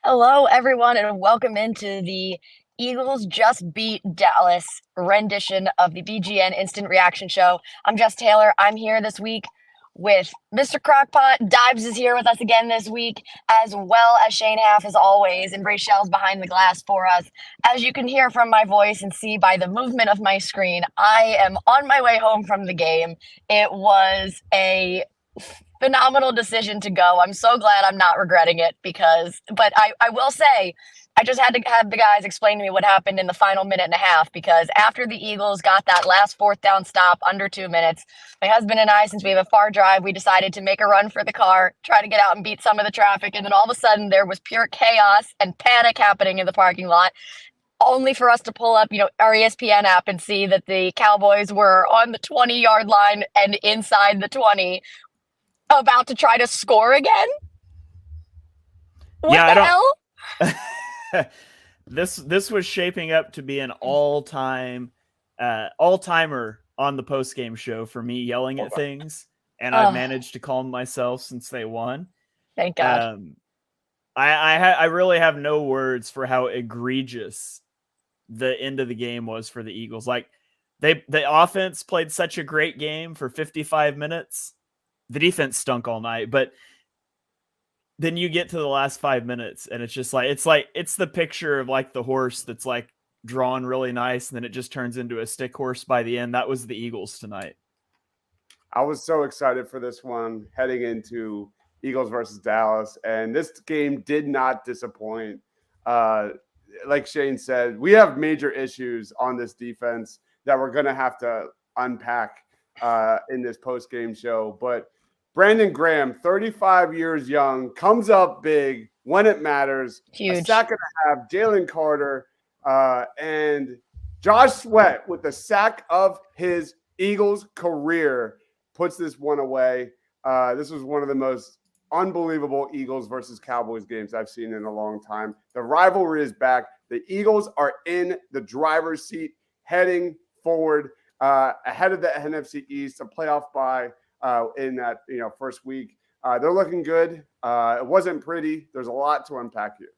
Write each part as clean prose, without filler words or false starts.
Hello, everyone, and welcome into the Eagles Just Beat Dallas rendition of the BGN Instant Reaction Show. I'm Jess Taylor. I'm here this week with Mr. Crockpot. Dibes is here with us again this week, as well as Shane Half, as always, and Rachel's behind the glass for us. As you can hear from my voice and see by the movement of my screen, I am on my way home from the game. It was a phenomenal decision to go. I'm so glad I'm not regretting it but I will say, I just had to have the guys explain to me what happened in the final minute and a half because after the Eagles got that last fourth down stop under 2 minutes, my husband and I, since we have a far drive, we decided to make a run for the car, try to get out and beat some of the traffic. And then all of a sudden there was pure chaos and panic happening in the parking lot only for us to pull up, our ESPN app and see that the Cowboys were on the 20-yard line and inside the 20 about to try to score again? What Yeah, the hell? I don't. This was shaping up to be an all-timer on the post-game show for me yelling at things, and I've Oh, managed to calm myself since they won. thank God. Um, I really have no words for how egregious the end of the game was for the Eagles. Like the offense played such a great game for 55 minutes. The defense stunk all night, but then you get to the last 5 minutes and it's the picture of like the horse that's like drawn really nice and then it just turns into a stick horse by the end. That was the Eagles tonight. I was so excited for this one heading into Eagles versus Dallas, and this game did not disappoint. Like Shane said, we have major issues on this defense that we're going to have to unpack in this post-game show. But Brandon Graham, 35 years young, comes up big when it matters. Huge. A sack and a half. Jalen Carter and Josh Sweat with the sack of his Eagles career puts this one away. This was one of the most unbelievable Eagles versus Cowboys games I've seen in a long time. The rivalry is back. The Eagles are in the driver's seat heading forward ahead of the NFC East, a playoff bye in that first week. They're looking good. It wasn't pretty. There's a lot to unpack here.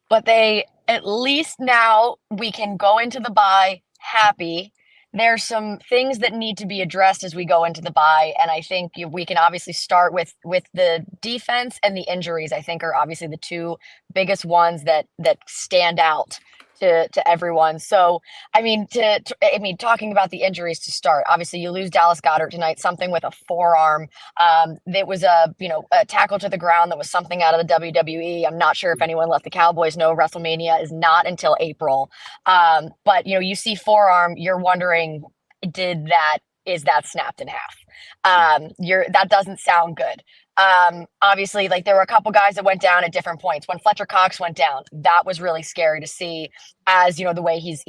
But at least now we can go into the bye happy. There's some things that need to be addressed as we go into the bye, and I think we can obviously start with the defense and the injuries. I think are obviously the two biggest ones that stand out to everyone. So, talking about the injuries to start, obviously you lose Dallas Goedert tonight, something with a forearm. It was a tackle to the ground that was something out of the WWE. I'm not sure if anyone let the Cowboys know WrestleMania is not until April. But you see forearm, you're wondering, is that snapped in half? That doesn't sound good. Obviously, like there were a couple guys that went down at different points. When Fletcher Cox went down, that was really scary to see, as the way he's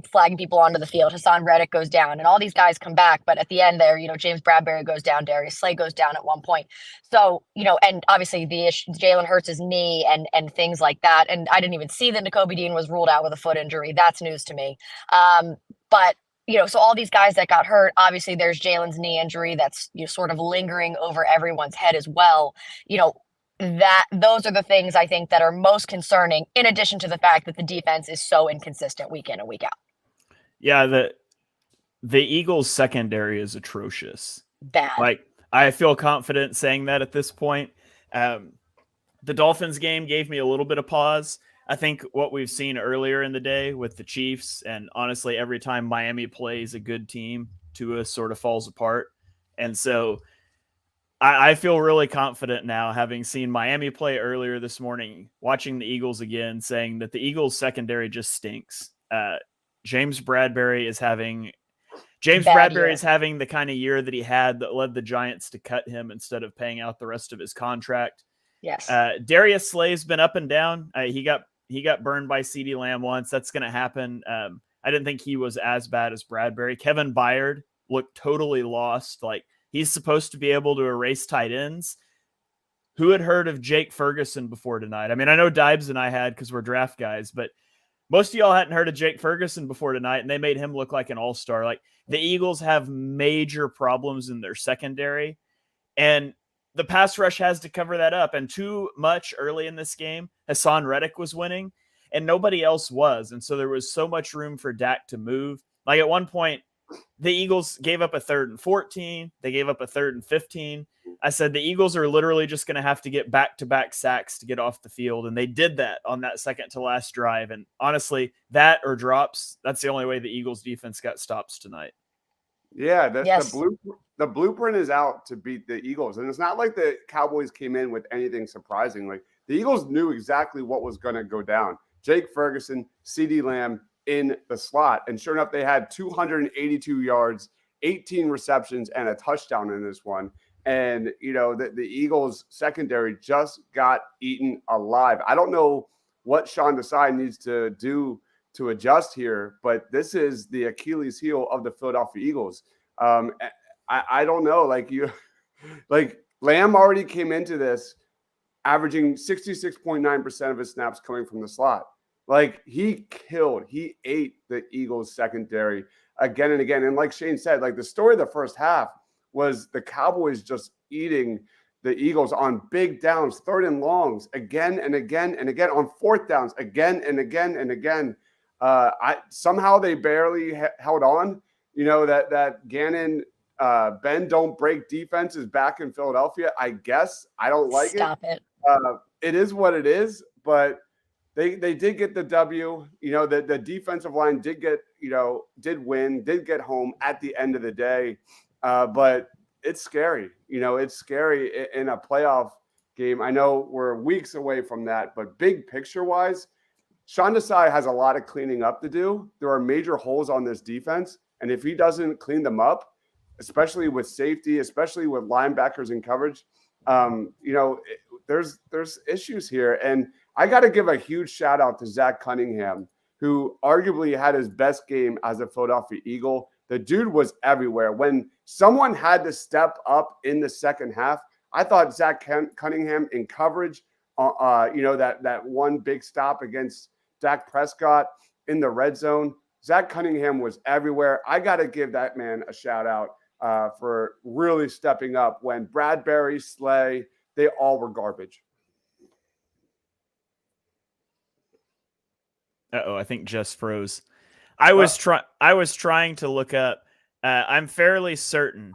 flagging people onto the field. Hassan Reddick goes down, and all these guys come back, but at the end there, James Bradbury goes down, Darius Slay goes down at one point. So and obviously the issue, Jalen Hurts' knee and things like that. And I didn't even see that Nakobe Dean was ruled out with a foot injury. That's news to me. But so all these guys that got hurt, obviously there's Jalen's knee injury that's sort of lingering over everyone's head as well. Those are the things I think that are most concerning, in addition to the fact that the defense is so inconsistent week in and week out. Yeah, the Eagles secondary is atrocious. Bad. Like I feel confident saying that at this point. The Dolphins game gave me a little bit of pause. I think what we've seen earlier in the day with the Chiefs, and honestly, every time Miami plays a good team, Tua sort of falls apart. And so I feel really confident now, having seen Miami play earlier this morning, watching the Eagles again, saying that the Eagles secondary just stinks. James Bradbury is having the kind of year that he had that led the Giants to cut him instead of paying out the rest of his contract. Yes. Darius Slay's been up and down. He got burned by CeeDee Lamb once. That's going to happen. I didn't think he was as bad as Bradbury. Kevin Byard looked totally lost. Like he's supposed to be able to erase tight ends. Who had heard of Jake Ferguson before tonight? I mean, I know Dibes and I had because we're draft guys, but most of y'all hadn't heard of Jake Ferguson before tonight, and they made him look like an all-star. Like the Eagles have major problems in their secondary, and the pass rush has to cover that up. And too much early in this game, Hassan Reddick was winning and nobody else was. And so there was so much room for Dak to move. Like at one point, the Eagles gave up a 3rd and 14. They gave up a 3rd and 15. I said the Eagles are literally just going to have to get back-to-back sacks to get off the field. And they did that on that second to last drive. And honestly, that or drops, that's the only way the Eagles defense got stops tonight. Yeah, Yes. the blueprint is out to beat the Eagles. And it's not like the Cowboys came in with anything surprising. Like the Eagles knew exactly what was going to go down. Jake Ferguson, CeeDee Lamb in the slot. And sure enough, they had 282 yards, 18 receptions, and a touchdown in this one. And, you know, the Eagles secondary just got eaten alive. I don't know what Sean Desai needs to do to adjust here, but this is the Achilles heel of the Philadelphia Eagles. I don't know, like Lamb already came into this averaging 66.9% of his snaps coming from the slot. Like he ate the Eagles secondary again and again. And like Shane said, like the story of the first half was the Cowboys just eating the Eagles on big downs, 3rd and longs again and again and again, on 4th downs again and again and again. Somehow they barely held on. You know, that Gannon bend don't break defense is back in Philadelphia. I guess I don't like Stop it. It is what it is, but they did get the W. You know, the defensive line did win, did get home at the end of the day. But it's scary. You know, it's scary in a playoff game. I know we're weeks away from that, but big picture wise, Sean Desai has a lot of cleaning up to do. There are major holes on this defense. And if he doesn't clean them up, especially with safety, especially with linebackers in coverage, you know, there's issues here. And I got to give a huge shout out to Zach Cunningham, who arguably had his best game as a Philadelphia Eagle. The dude was everywhere. When someone had to step up in the second half, I thought Zach Cunningham in coverage, you know, that one big stop against Dak Prescott in the red zone, Zach Cunningham was everywhere. I got to give that man a shout out for really stepping up when Bradbury, Slay, they all were garbage. I think Jess froze. I was trying to look up. I'm fairly certain.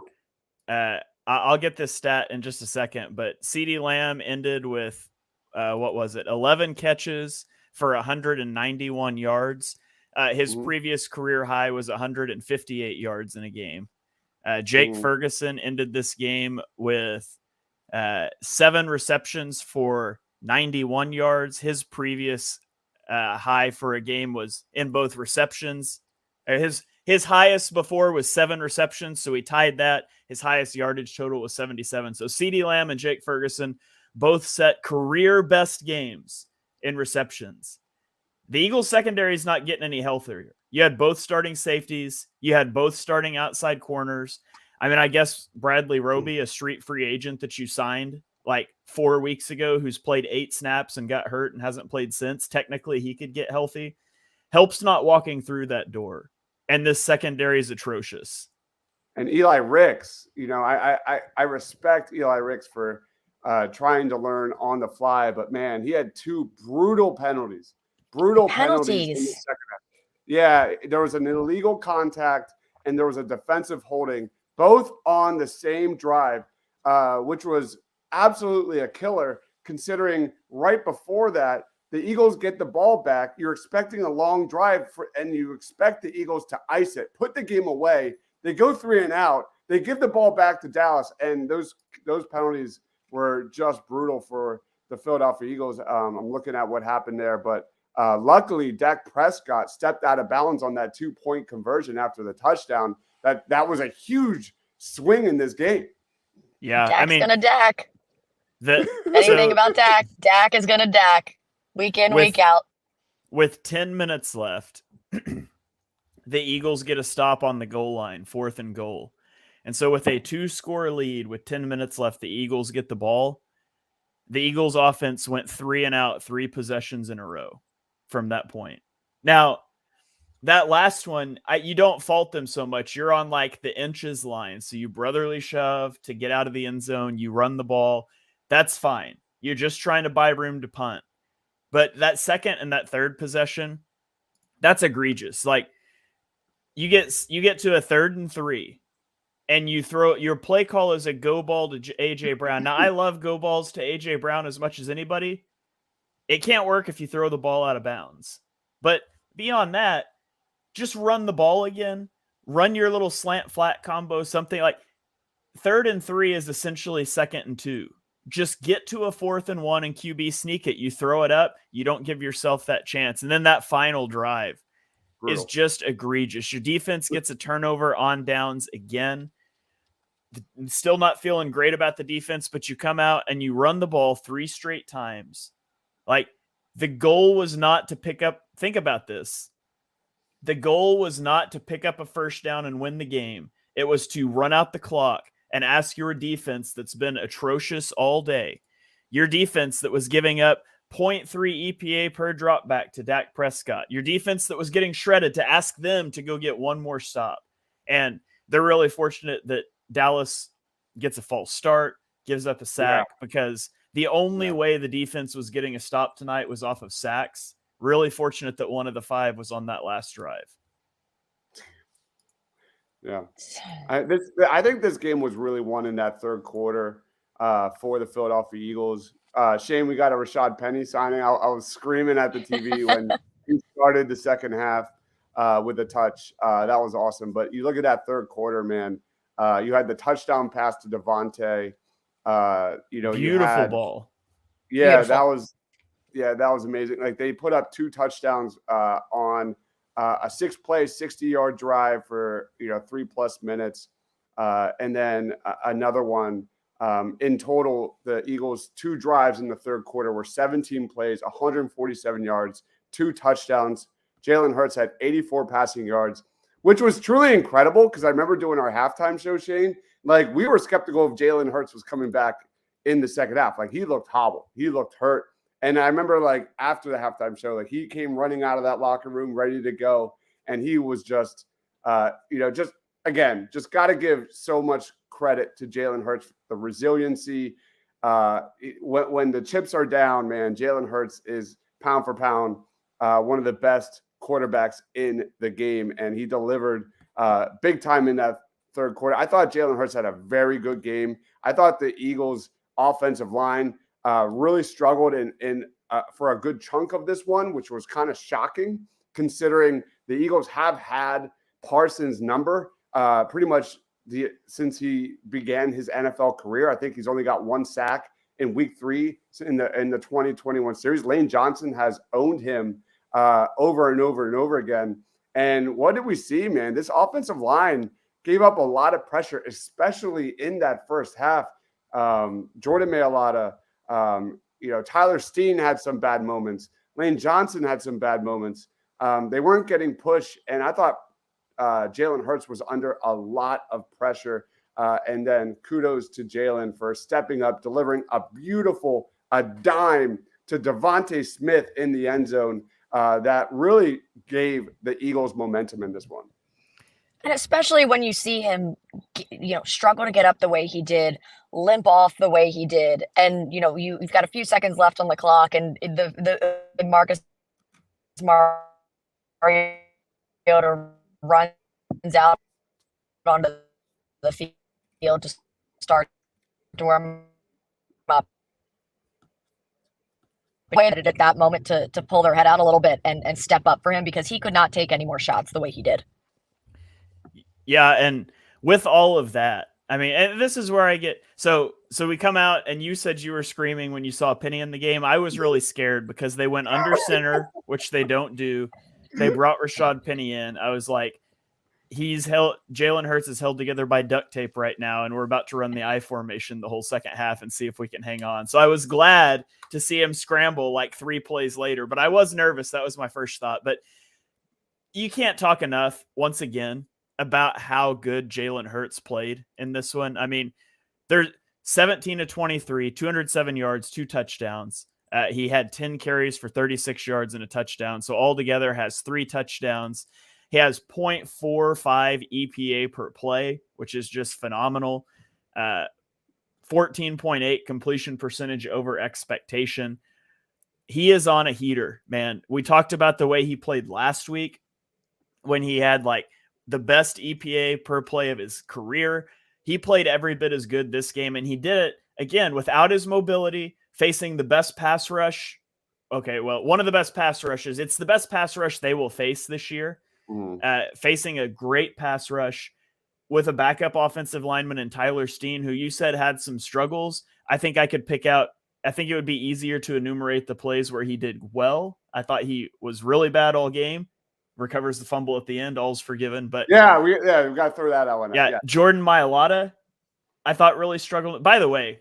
I'll get this stat in just a second, but CeeDee Lamb ended with what was it? 11 catches for 191 yards. His previous career high was 158 yards in a game. Jake Ferguson ended this game with 7 receptions for 91 yards. His previous high for a game was in both receptions. His highest before was 7 receptions, so he tied that. His highest yardage total was 77. So CeeDee Lamb and Jake Ferguson both set career best games in receptions. The Eagles secondary is not getting any healthier. You had both starting safeties. You had both starting outside corners. I mean, I guess Bradley Roby, a street free agent that you signed like 4 weeks ago, who's played 8 snaps and got hurt and hasn't played since, technically he could get healthy. Helps not walking through that door. And this secondary is atrocious. And Eli Ricks, you know, I respect Eli Ricks for trying to learn on the fly, but man, he had 2 brutal penalties. Penalties in the second half. Yeah, there was an illegal contact and there was a defensive holding, both on the same drive, which was absolutely a killer, considering right before that, the Eagles get the ball back. You're expecting a long drive, and you expect the Eagles to ice it, put the game away. They go 3 and out. They give the ball back to Dallas, and those penalties were just brutal for the Philadelphia Eagles. I'm looking at what happened there, but luckily, Dak Prescott stepped out of bounds on that 2-point conversion after the touchdown. That was a huge swing in this game. Yeah, Dak's gonna Dak. Anything about Dak? Dak is gonna Dak. Week in, week out. With 10 minutes left, the Eagles get a stop on the goal line, 4th and goal. And so with a 2-score lead with 10 minutes left, the Eagles get the ball. The Eagles offense went 3 and out, 3 possessions in a row from that point. Now, that last one, you don't fault them so much. You're on like the inches line. So you brotherly shove to get out of the end zone. You run the ball. That's fine. You're just trying to buy room to punt. But that second and that third possession, that's egregious. Like you get to a 3rd and 3 and you throw, your play call is a go ball to AJ Brown. Now I love go balls to AJ Brown as much as anybody. It can't work if you throw the ball out of bounds. But beyond that, just run the ball again. Run your little slant flat combo, something like 3rd and 3 is essentially 2nd and 2. Just get to a 4th and 1 and QB sneak it. You throw it up. You don't give yourself that chance. And then that final drive is just egregious. Your defense gets a turnover on downs again. Still not feeling great about the defense, but you come out and you run the ball 3 straight times. Like the goal was not to pick up, think about this. The goal was not to pick up a first down and win the game. It was to run out the clock and ask your defense that's been atrocious all day, your defense that was giving up 0.3 EPA per drop back to Dak Prescott, your defense that was getting shredded, to ask them to go get one more stop. And they're really fortunate that Dallas gets a false start, gives up a sack, because the only way the defense was getting a stop tonight was off of sacks. Really fortunate that one of the 5 was on that last drive. Yeah. I think this game was really won in that third quarter for the Philadelphia Eagles. Shane, we got a Rashad Penny signing. I was screaming at the TV when he started the second half with a touch. That was awesome. But you look at that third quarter, man. You had the touchdown pass to Devontae. Beautiful ball. Yeah, Beautiful. that was amazing. Like they put up 2 touchdowns on a 6-play, 60-yard drive for 3+ minutes, and then another one. In total, the Eagles' 2 drives in the third quarter were 17 plays, 147 yards, 2 touchdowns. Jalen Hurts had 84 passing yards, which was truly incredible because I remember doing our halftime show, Shane. Like we were skeptical if Jalen Hurts was coming back in the second half. Like he looked hobbled, he looked hurt. And I remember like after the halftime show, like he came running out of that locker room ready to go. And he was just, just got to give so much credit to Jalen Hurts, the resiliency. When the chips are down, man, Jalen Hurts is pound for pound one of the best quarterbacks in the game. And he delivered big time in that third quarter. I thought Jalen Hurts had a very good game. I thought the Eagles' offensive line really struggled in for a good chunk of this one, which was kind of shocking considering the Eagles have had Parsons' number pretty much since he began his NFL career. I think he's only got 1 sack in week 3 in the 2021 series. Lane Johnson has owned him over and over and over again. And what did we see, man? This offensive line gave up a lot of pressure, especially in that first half. Jordan Mailata, Tyler Steen had some bad moments. Lane Johnson had some bad moments. They weren't getting pushed, and I thought Jalen Hurts was under a lot of pressure. And then kudos to Jalen for stepping up, delivering a dime to Devontae Smith in the end zone that really gave the Eagles momentum in this one. And especially when you see him, struggle to get up the way he did, limp off the way he did, and you've got a few seconds left on the clock, and the Marcus Mariota runs out onto the field to start to warm up. Waited at that moment to pull their head out a little bit and step up for him because he could not take any more shots the way he did. Yeah, and with all of that, I mean, and this is where I get so we come out and you said you were screaming when you saw Penny in the game. I was really scared because they went under center, which they don't do. They brought Rashad Penny in. I was like, Jalen Hurts is held together by duct tape right now, and we're about to run the I formation the whole second half and see if we can hang on. So I was glad to see him scramble like 3 plays later, but I was nervous. That was my first thought. But you can't talk enough, once again, about how good Jalen Hurts played in this one. I mean, they're 17 to 23, 207 yards, 2 touchdowns. He had 10 carries for 36 yards and a touchdown. So altogether has 3 touchdowns. He has 0.45 EPA per play, which is just phenomenal. 14.8 completion percentage over expectation. He is on a heater, man. We talked about the way he played last week when he had like the best EPA per play of his career. He played every bit as good this game, and he did it again without his mobility, facing the best pass rush. Okay, well, one of the best pass rushes. It's the best pass rush they will face this year. Facing a great pass rush with a backup offensive lineman in Tyler Steen, who you said had some struggles. I think I could pick out, I think it would be easier to enumerate the plays where he did well. I thought he was really bad all game. Recovers the fumble at the end, all's forgiven. But we got to throw that out. Yeah, Jordan Mailata, I thought really struggled. By the way,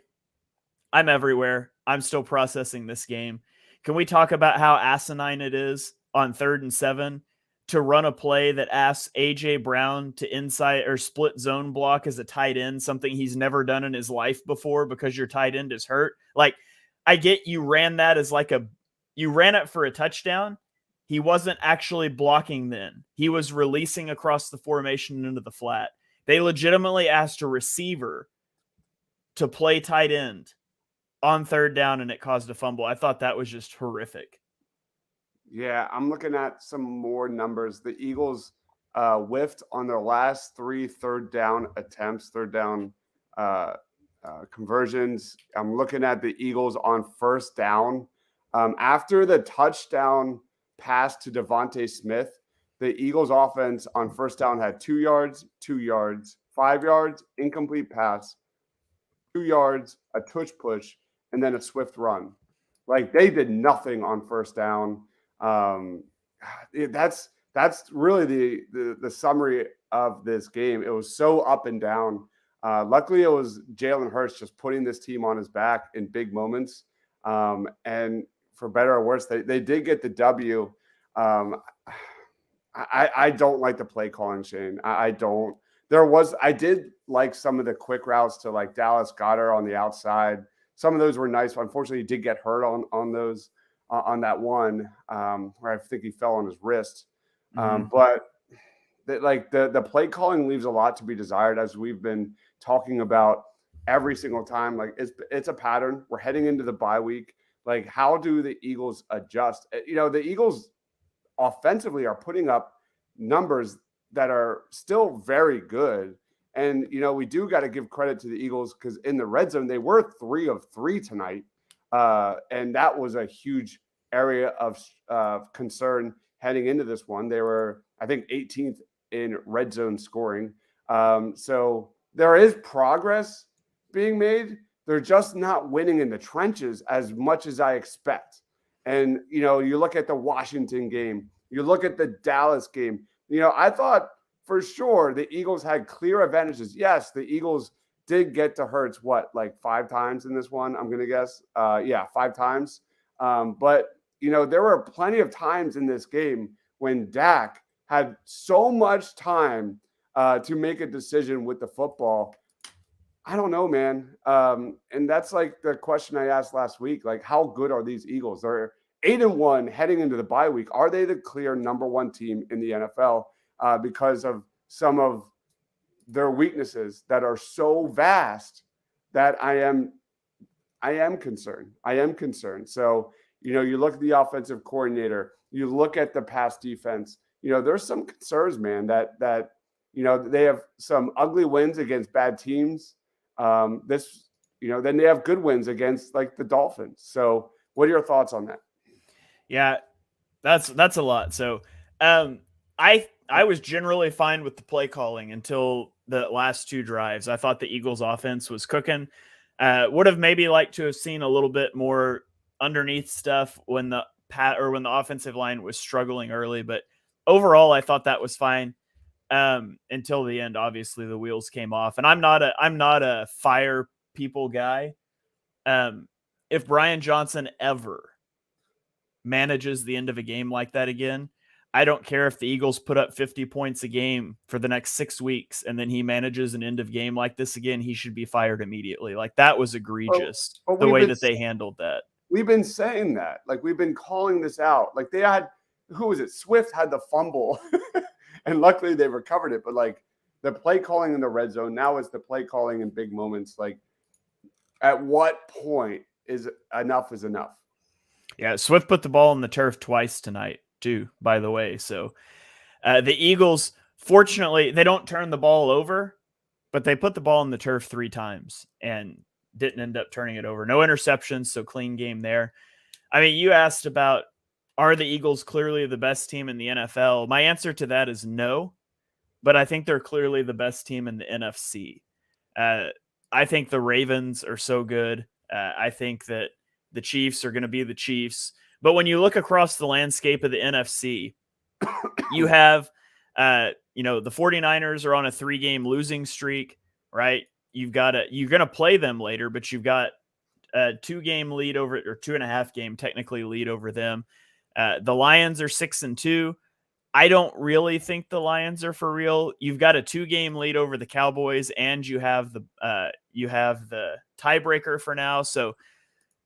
I'm everywhere. I'm still processing this game. Can we talk about how asinine it is on 3rd and 7 to run a play that asks AJ Brown to inside or split zone block as a tight end, something he's never done in his life before because your tight end is hurt? Like, I get you ran that as you ran it for a touchdown. He wasn't actually blocking then. He was releasing across the formation into the flat. They legitimately asked a receiver to play tight end on 3rd down, and it caused a fumble. I thought that was just horrific. Yeah, I'm looking at some more numbers. The Eagles whiffed on their last 3 3rd down attempts, 3rd down conversions. I'm looking at the Eagles on 1st down. After the touchdown pass to Devontae Smith, the Eagles offense on 1st down had 2 yards, 2 yards, 5 yards, incomplete pass, 2 yards, a tush push, and then a swift run. Like, they did nothing on 1st down. That's really the summary of this game. It was so up and down. Luckily, it was Jalen Hurts just putting this team on his back in big moments. And for better or worse, they did get the W. I don't like the play calling, Shane. I don't. I did like some of the quick routes to like Dallas Goedert on the outside. Some of those were nice. Unfortunately, he did get hurt on those. On that one where I think he fell on his wrist. But the play calling leaves a lot to be desired, as we've been talking about every single time. Like, it's a pattern. We're heading into the bye week. Like, how do the Eagles adjust? The Eagles offensively are putting up numbers that are still very good. And, we do got to give credit to the Eagles because in the red zone, they were 3 of 3 tonight. And that was a huge area of concern heading into this one. They were, I think, 18th in red zone scoring. So there is progress being made. They're just not winning in the trenches as much as I expect. And, you look at the Washington game, you look at the Dallas game, I thought for sure the Eagles had clear advantages. Yes, the Eagles did get to Hurts, like 5 times in this one, I'm going to guess. 5 times. But, there were plenty of times in this game when Dak had so much time to make a decision with the football. I don't know, man. And that's like the question I asked last week. Like, how good are these Eagles? They're 8-1 heading into the bye week. Are they the clear number 1 team in the NFL because of some of their weaknesses that are so vast that I am concerned. So, you look at the offensive coordinator, you look at the pass defense, there's some concerns, man, that they have some ugly wins against bad teams. Then they have good wins against like the Dolphins. So what are your thoughts on that? Yeah, that's a lot. So, I was generally fine with the play calling until the last 2 drives. I thought the Eagles offense was cooking. Would have maybe liked to have seen a little bit more underneath stuff when the offensive line was struggling early, but overall I thought that was fine. Until the end, obviously the wheels came off, and I'm not a fire people guy. If Brian Johnson ever manages the end of a game like that again, I don't care if the Eagles put up 50 points a game for the next 6 weeks and then he manages an end of game like this again, he should be fired immediately. Like, that was egregious, the way that they handled that. We've been saying that. Like, we've been calling this out. Like, they had, who was it? Swift had the fumble and luckily they recovered it. But like the play calling in the red zone, now it's the play calling in big moments. Like at what point is enough is enough? Yeah, Swift put the ball on the turf twice tonight, too, by the way. So the Eagles, fortunately, they don't turn the ball over, but they put the ball on the turf 3 times and didn't end up turning it over. No interceptions, so clean game there. I mean, you asked about, are the Eagles clearly the best team in the NFL? My answer to that is no, but I think they're clearly the best team in the NFC. I think the Ravens are so good. I think that the Chiefs are going to be the Chiefs. But when you look across the landscape of the NFC, you have, the 49ers are on a 3-game losing streak, right? You're going to play them later, but you've got a 2-game lead over, or 2.5 game technically lead over them. The Lions are 6-2. I don't really think the Lions are for real. You've got a 2-game lead over the Cowboys, and you have the tiebreaker for now. So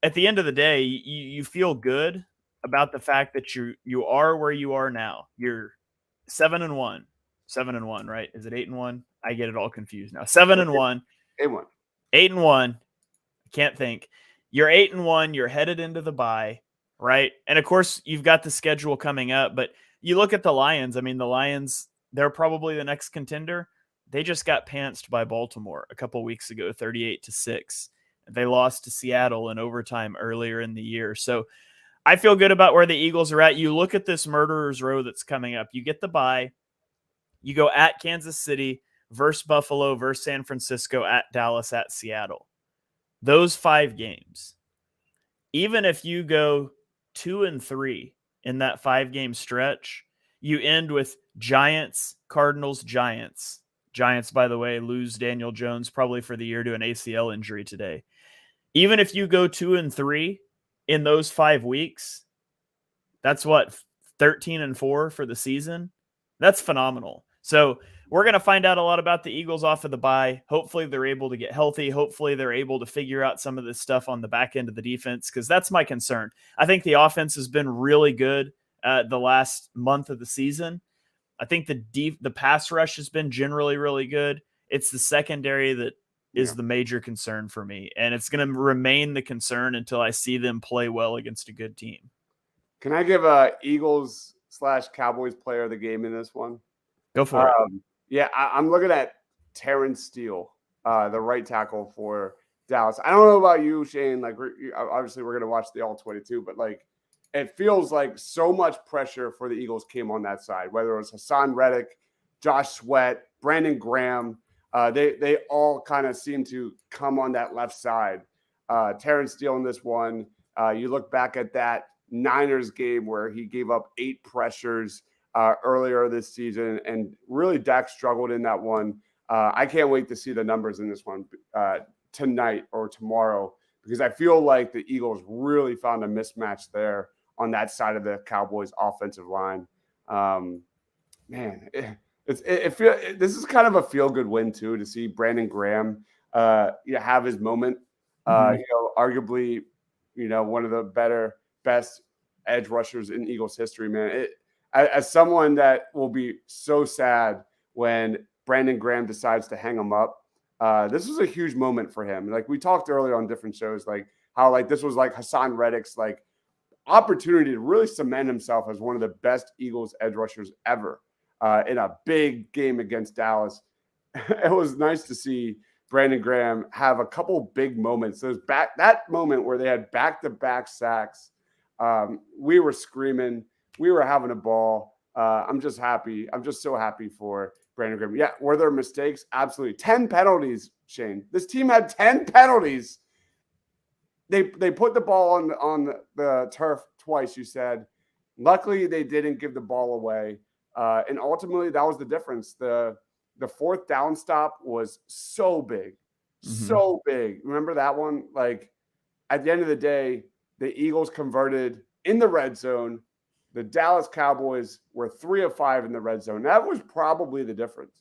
at the end of the day, you feel good about the fact that you are where you are now. You're 7-1, 7-1, right? Is it 8-1? I get it all confused now. 7-1, 8-1, 8-1. I can't think. You're 8-1. You're headed into the bye, right? And of course, you've got the schedule coming up, but you look at the Lions. I mean, the Lions, they're probably the next contender. They just got pantsed by Baltimore a couple weeks ago, 38-6. They lost to Seattle in overtime earlier in the year. So I feel good about where the Eagles are at. You look at this murderer's row that's coming up. You get the bye. You go at Kansas City, versus Buffalo, versus San Francisco, at Dallas, at Seattle. Those 5 games, even if you go 2-3 in that 5-game stretch, you end with Giants, Cardinals, Giants. Giants, by the way, lose Daniel Jones probably for the year to an ACL injury today. Even if you go 2-3 in those 5 weeks, that's what, 13-4 for the season. That's phenomenal. So we're going to find out a lot about the Eagles off of the bye. Hopefully they're able to get healthy. Hopefully they're able to figure out some of this stuff on the back end of the defense, because that's my concern. I think the offense has been really good the last month of the season. I think the pass rush has been generally really good. It's the secondary that is the major concern for me, and it's going to remain the concern until I see them play well against a good team. Can I give a Eagles/Cowboys player of the game in this one? Go for it. Yeah, I'm looking at Terrence Steele, the right tackle for Dallas. I don't know about you, Shane. Like, obviously, we're going to watch the all-22, but like, it feels like so much pressure for the Eagles came on that side. Whether it was Hassan Reddick, Josh Sweat, Brandon Graham, they all kind of seem to come on that left side. Terrence Steele in this one. You look back at that Niners game where he gave up 8 pressures earlier this season, and really Dak struggled in that one. I can't wait to see the numbers in this one tonight or tomorrow, because I feel like the Eagles really found a mismatch there on that side of the Cowboys offensive line. This is kind of a feel-good win too, to see Brandon Graham have his moment. Arguably, one of the best edge rushers in Eagles history, man. As someone that will be so sad when Brandon Graham decides to hang him up, this was a huge moment for him. Like we talked earlier on different shows, like how like this was like Hassan Reddick's like opportunity to really cement himself as one of the best Eagles edge rushers ever in a big game against Dallas. It was nice to see Brandon Graham have a couple big moments. That moment where they had back-to-back sacks. We were screaming. We were having a ball. I'm just happy. I'm just so happy for Brandon Graham. Yeah, were there mistakes? Absolutely. 10 penalties, Shane. This team had 10 penalties. They put the ball on the turf twice, you said. Luckily, they didn't give the ball away. And ultimately, that was the difference. The 4th down stop was so big. So big. Remember that one? Like, at the end of the day, the Eagles converted in the red zone. The Dallas Cowboys were 3 of 5 in the red zone. That was probably the difference.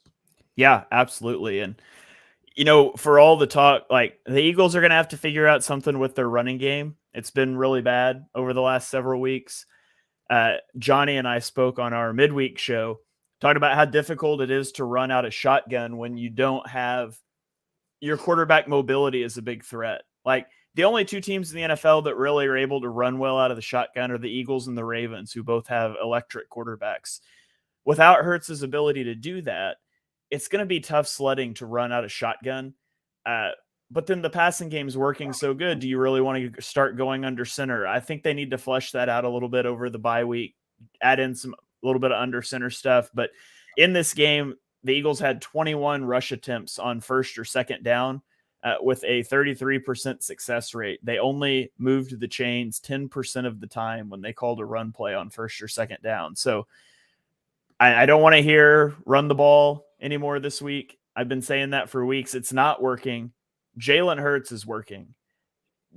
Yeah, absolutely. And, for all the talk, like the Eagles are going to have to figure out something with their running game. It's been really bad over the last several weeks. Johnny and I spoke on our midweek show talked about how difficult it is to run out of shotgun when you don't have your quarterback mobility is a big threat. Like the only two teams in the NFL that really are able to run well out of the shotgun are the Eagles and the Ravens, who both have electric quarterbacks. Without Hurts' ability to do that, it's going to be tough sledding to run out of shotgun. But then the passing game is working so good. Do you really want to start going under center? I think they need to flesh that out a little bit over the bye week, add in a little bit of under center stuff. But in this game, the Eagles had 21 rush attempts on first or second down with a 33% success rate. They only moved the chains 10% of the time when they called a run play on first or second down. So I don't want to hear run the ball anymore this week. I've been saying that for weeks. It's not working. Jalen Hurts is working.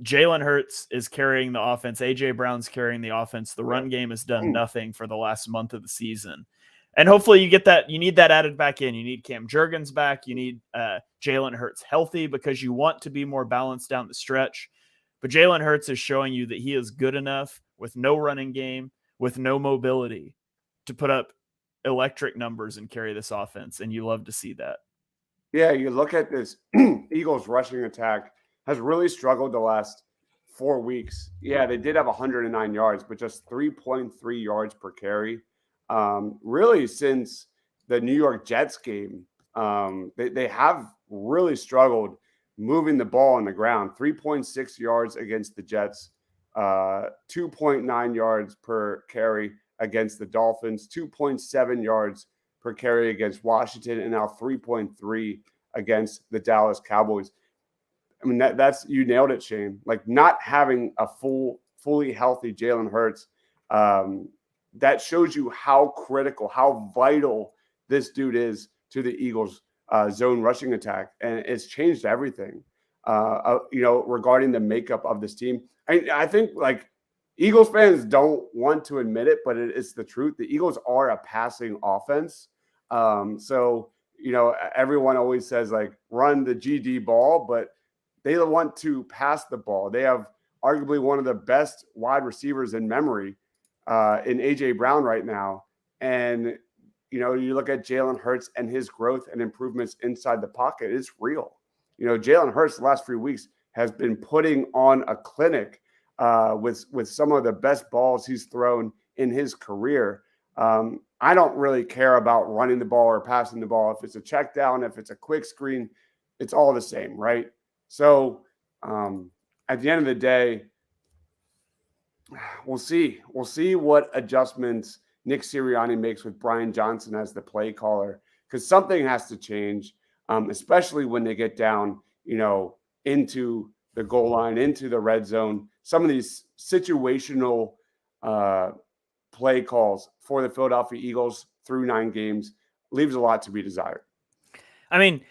Jalen Hurts is carrying the offense. A.J. Brown's carrying the offense. The run game has done nothing for the last month of the season. And hopefully you get that. You need that added back in. You need Cam Jurgens back. You need Jalen Hurts healthy because you want to be more balanced down the stretch. But Jalen Hurts is showing you that he is good enough with no running game, with no mobility to put up electric numbers and carry this offense. And you love to see that. Yeah, you look at this Eagles rushing attack has really struggled the last 4 weeks. Yeah, they did have 109 yards, but just 3.3 yards per carry. Really, since the New York Jets game, they have really struggled moving the ball on the ground. 3.6 yards against the Jets, 2.9 yards per carry against the Dolphins, 2.7 yards per carry against Washington, and now 3.3 against the Dallas Cowboys. I mean, that's you nailed it, Shane. Like not having a fully healthy Jalen Hurts, that shows you how critical, how vital this dude is to the Eagles' zone rushing attack, and it's changed everything. Regarding the makeup of this team, I think like Eagles fans don't want to admit it, but it's the truth. The Eagles are a passing offense. So, everyone always says like run the GD ball, but they want to pass the ball. They have arguably one of the best wide receivers in memory in A.J. Brown right now. And, you look at Jalen Hurts and his growth and improvements inside the pocket, it's real. Jalen Hurts the last few weeks has been putting on a clinic with some of the best balls he's thrown in his career. I don't really care about running the ball or passing the ball. If it's a check down, if it's a quick screen, it's all the same, right? So at the end of the day, we'll see. We'll see what adjustments Nick Sirianni makes with Brian Johnson as the play caller, because something has to change, especially when they get down, into the goal line, into the red zone. Some of these situational play calls for the Philadelphia Eagles through 9 games leaves a lot to be desired. I mean,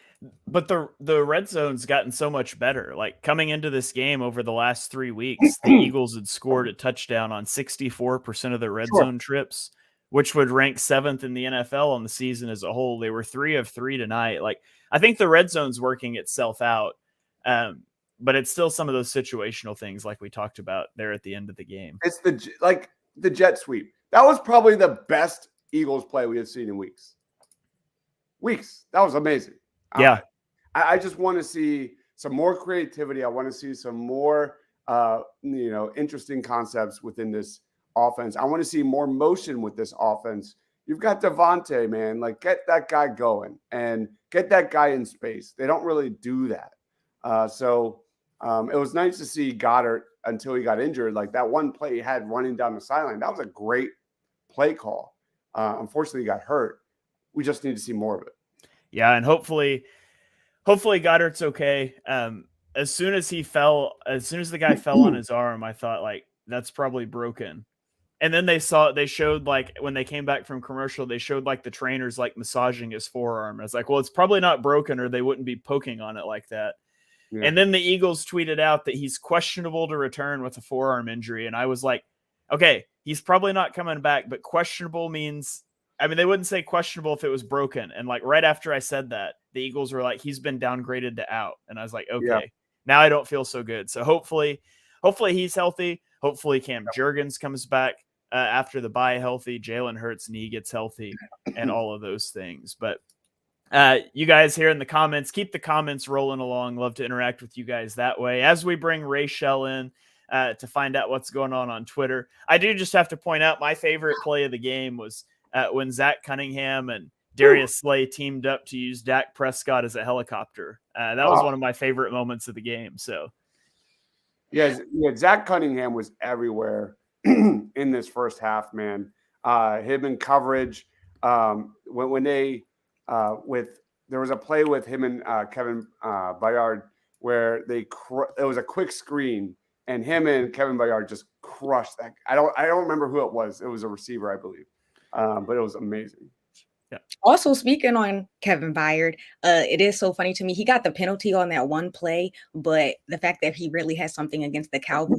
but the red zone's gotten so much better. Like coming into this game over the last 3 weeks, the Eagles had scored a touchdown on 64% of their red zone trips, which would rank 7th in the NFL on the season as a whole. They were 3 of 3 tonight. Like I think the red zone's working itself out. But it's still some of those situational things like we talked about there at the end of the game. It's the jet sweep. That was probably the best Eagles play we have seen in weeks. That was amazing. Yeah. I just want to see some more creativity. I want to see some more, interesting concepts within this offense. I want to see more motion with this offense. You've got Devontae, man. Like, get that guy going and get that guy in space. They don't really do that. So it was nice to see Goddard until he got injured. Like that one play he had running down the sideline, that was a great play call. Unfortunately, he got hurt. We just need to see more of it. Yeah, and hopefully Goddard's okay. As soon as the guy fell on his arm, I thought like that's probably broken. And then they showed like when they came back from commercial, they showed like the trainers like massaging his forearm. I was like, well, it's probably not broken or they wouldn't be poking on it like that. Yeah. And then the Eagles tweeted out that he's questionable to return with a forearm injury. And I was like, okay, he's probably not coming back, but questionable means, I mean, they wouldn't say questionable if it was broken. And like right after I said that, the Eagles were like, he's been downgraded to out. And I was like, okay, now I don't feel so good. So hopefully he's healthy. Hopefully Cam Jurgens comes back. after the bye healthy, Jalen Hurts' knee gets healthy, and all of those things. But you guys here in the comments, keep the comments rolling along. Love to interact with you guys that way as we bring Rachel in to find out what's going on Twitter. I do just have to point out my favorite play of the game was when Zach Cunningham and Darius Slay teamed up to use Dak Prescott as a helicopter. That was one of my favorite moments of the game. So, yeah, Zach Cunningham was everywhere in this first half, man. Him in coverage. When they there was a play with him and Kevin Byard where it was a quick screen and him and Kevin Byard just crushed that. I don't remember who it was. It was a receiver, I believe, but it was amazing. Yeah. Also, speaking on Kevin Byard, it is so funny to me. He got the penalty on that one play, but the fact that he really has something against the Cowboys.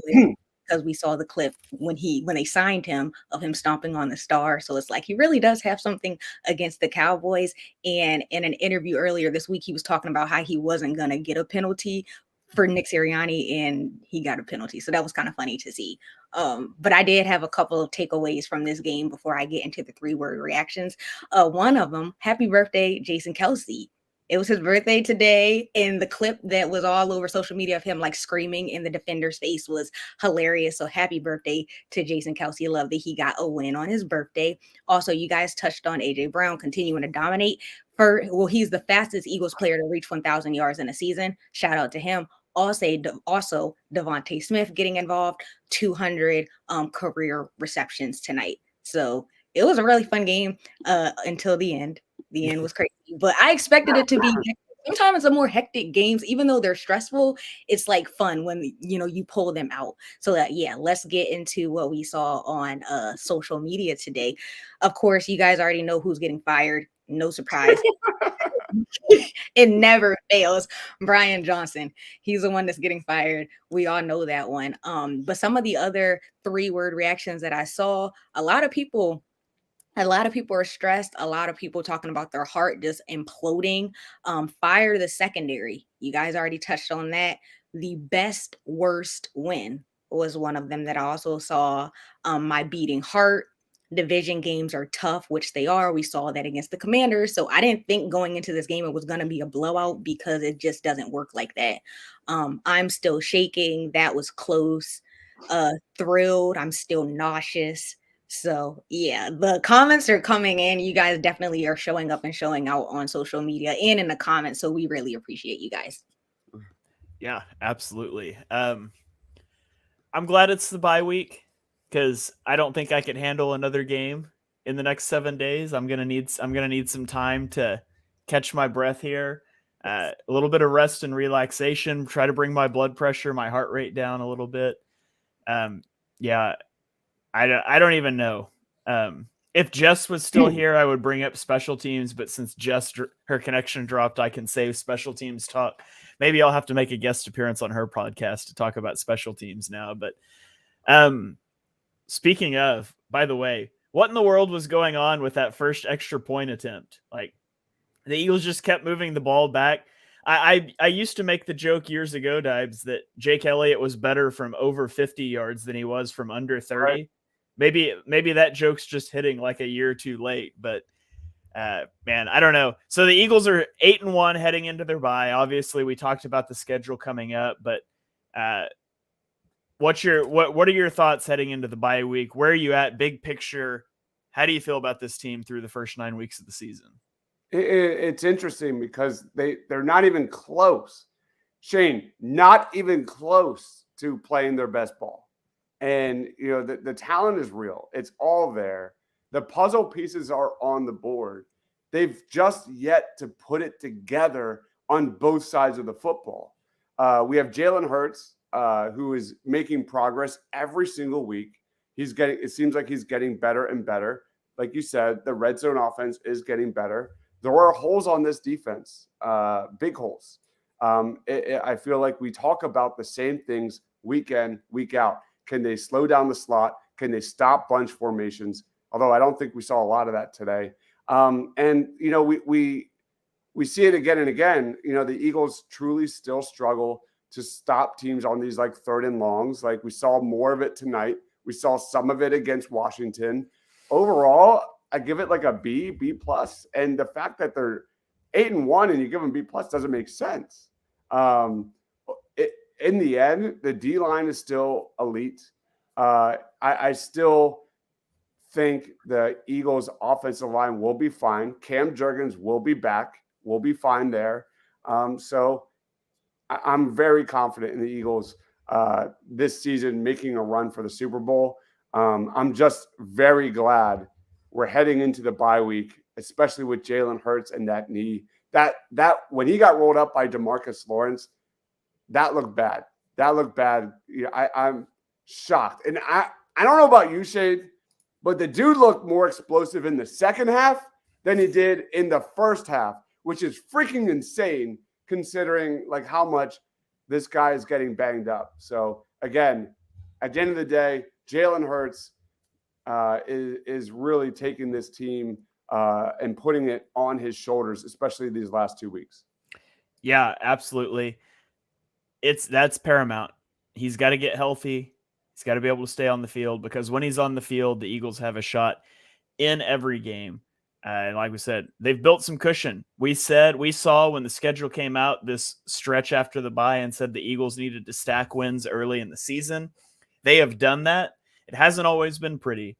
Because we saw the clip when they signed him of him stomping on the star. So it's like he really does have something against the Cowboys. And in an interview earlier this week, he was talking about how he wasn't going to get a penalty for Nick Sirianni, and he got a penalty. So that was kind of funny to see. But I did have a couple of takeaways from this game before I get into the 3-word reactions. One of them, happy birthday, Jason Kelce. It was his birthday today, and the clip that was all over social media of him like screaming in the defender's face was hilarious. So happy birthday to Jason Kelce. Love that he got a win on his birthday. Also, you guys touched on A.J. Brown continuing to dominate. He's the fastest Eagles player to reach 1,000 yards in a season. Shout out to him. Also Devontae Smith getting involved, 200 career receptions tonight. So it was a really fun game until the end. The end was crazy, but I expected it to be. Sometimes the more hectic games, even though they're stressful, it's like fun when you pull them out. So let's get into what we saw on social media today. Of course, you guys already know who's getting fired. No surprise. It never fails. Brian Johnson. He's the one that's getting fired. We all know that one. But some of the other 3-word reactions that I saw, a lot of people are stressed. A lot of people talking about their heart just imploding. Fire the secondary. You guys already touched on that. The best worst win was one of them that I also saw. My beating heart. Division games are tough, which they are. We saw that against the Commanders. So I didn't think going into this game it was going to be a blowout because it just doesn't work like that. I'm still shaking. That was close. Thrilled. I'm still nauseous. So yeah, the comments are coming in. You guys definitely are showing up and showing out on social media and in the comments. So we really appreciate you guys. Yeah, absolutely. I'm glad it's the bye week because I don't think I can handle another game in the next 7 days. I'm gonna need some time to catch my breath here. A little bit of rest and relaxation. Try to bring my blood pressure, my heart rate down a little bit. I don't even know. If Jess was still here, I would bring up special teams, but since Jess, her connection dropped, I can save special teams talk. Maybe I'll have to make a guest appearance on her podcast to talk about special teams now. But speaking of, by the way, what in the world was going on with that first extra point attempt? Like the Eagles just kept moving the ball back. I used to make the joke years ago, Dibes, that Jake Elliott was better from over 50 yards than he was from under 30. Right. Maybe that joke's just hitting like a year too late, but man, I don't know. So the Eagles are 8-1 heading into their bye. Obviously, we talked about the schedule coming up, but what are your thoughts heading into the bye week? Where are you at? Big picture. How do you feel about this team through the first 9 weeks of the season? It's interesting because they're not even close. Shane, not even close to playing their best ball. And, the talent is real. It's all there. The puzzle pieces are on the board. They've just yet to put it together on both sides of the football. We have Jalen Hurts, who is making progress every single week. It seems like he's getting better and better. Like you said, the red zone offense is getting better. There are holes on this defense, big holes. I feel like we talk about the same things week in, week out. Can they slow down the slot? Can they stop bunch formations? Although I don't think we saw a lot of that today. We see it again and again. The Eagles truly still struggle to stop teams on these like 3rd and longs. Like we saw more of it tonight We saw some of it against Washington. Overall, I give it like a B plus. And the fact that they're 8-1 and you give them B plus doesn't make sense. In the end, the D line is still elite. I still think the Eagles' offensive line will be fine. Cam Jurgens will be back. We'll be fine there. So I'm very confident in the Eagles this season making a run for the Super Bowl. I'm just very glad we're heading into the bye week, especially with Jalen Hurts and that knee. That when he got rolled up by DeMarcus Lawrence, that looked bad. That looked bad. I'm shocked. And I don't know about you, Shade, but the dude looked more explosive in the second half than he did in the first half, which is freaking insane considering like how much this guy is getting banged up. So again, at the end of the day, Jalen Hurts is really taking this team and putting it on his shoulders, especially these last 2 weeks. Yeah, absolutely. That's paramount. He's got to get healthy. He's got to be able to stay on the field, because when he's on the field, the Eagles have a shot in every game. And like we said, they've built some cushion. We saw when the schedule came out this stretch after the bye and said the Eagles needed to stack wins early in the season. They have done that. It hasn't always been pretty.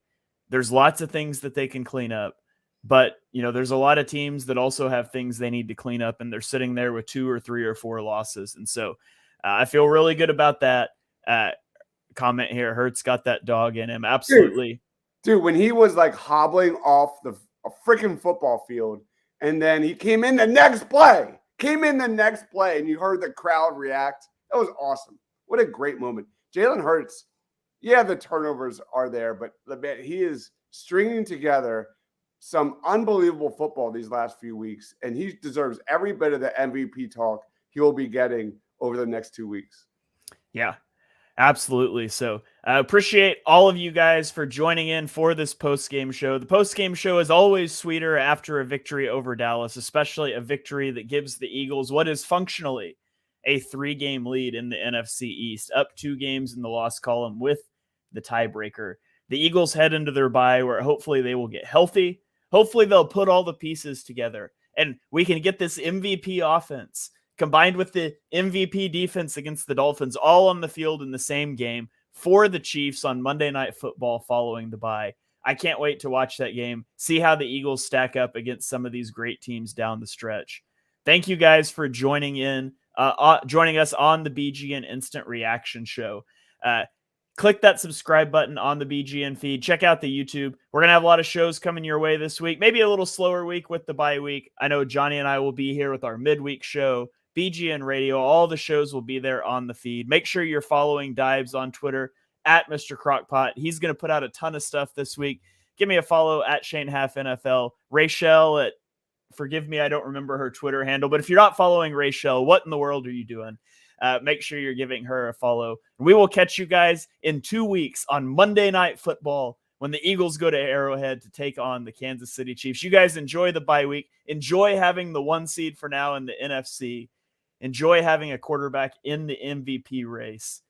There's lots of things that they can clean up. But, there's a lot of teams that also have things they need to clean up, and they're sitting there with 2 or 3 or 4 losses. And so I feel really good about that. Comment here, Hurts got that dog in him. Absolutely. Dude, when he was like hobbling off a freaking football field, and then he came in the next play, and you heard the crowd react. That was awesome. What a great moment. Jalen Hurts, yeah, the turnovers are there, but he is stringing together some unbelievable football these last few weeks, and he deserves every bit of the MVP talk he will be getting over the next 2 weeks. Yeah, absolutely. So I appreciate all of you guys for joining in for this post-game show. The post-game show is always sweeter after a victory over Dallas, especially a victory that gives the Eagles what is functionally a 3-game lead in the NFC East, up 2 games in the loss column with the tiebreaker. The Eagles head into their bye where hopefully they will get healthy. Hopefully they'll put all the pieces together and we can get this MVP offense combined with the MVP defense against the Dolphins all on the field in the same game for the Chiefs on Monday Night Football following the bye. I can't wait to watch that game, see how the Eagles stack up against some of these great teams down the stretch. Thank you guys for joining us on the BGN Instant Reaction Show. Click that subscribe button on the BGN feed. Check out the YouTube. We're going to have a lot of shows coming your way this week. Maybe a little slower week with the bye week. I know Johnny and I will be here with our midweek show, BGN Radio. All the shows will be there on the feed. Make sure you're following Dives on Twitter at Mr. Crockpot. He's going to put out a ton of stuff this week. Give me a follow at Shane Half NFL. Rachel at, forgive me, I don't remember her Twitter handle, but if you're not following Rachel, what in the world are you doing? Make sure you're giving her a follow. We will catch you guys in 2 weeks on Monday Night Football when the Eagles go to Arrowhead to take on the Kansas City Chiefs. You guys enjoy the bye week. Enjoy having the 1 seed for now in the NFC. Enjoy having a quarterback in the MVP race.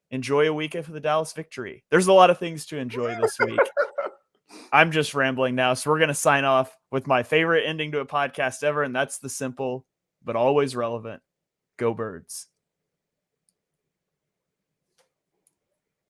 Enjoy a week after the Dallas victory. There's a lot of things to enjoy this week. I'm just rambling now, so we're going to sign off with my favorite ending to a podcast ever, and that's the simple but always relevant Go Birds.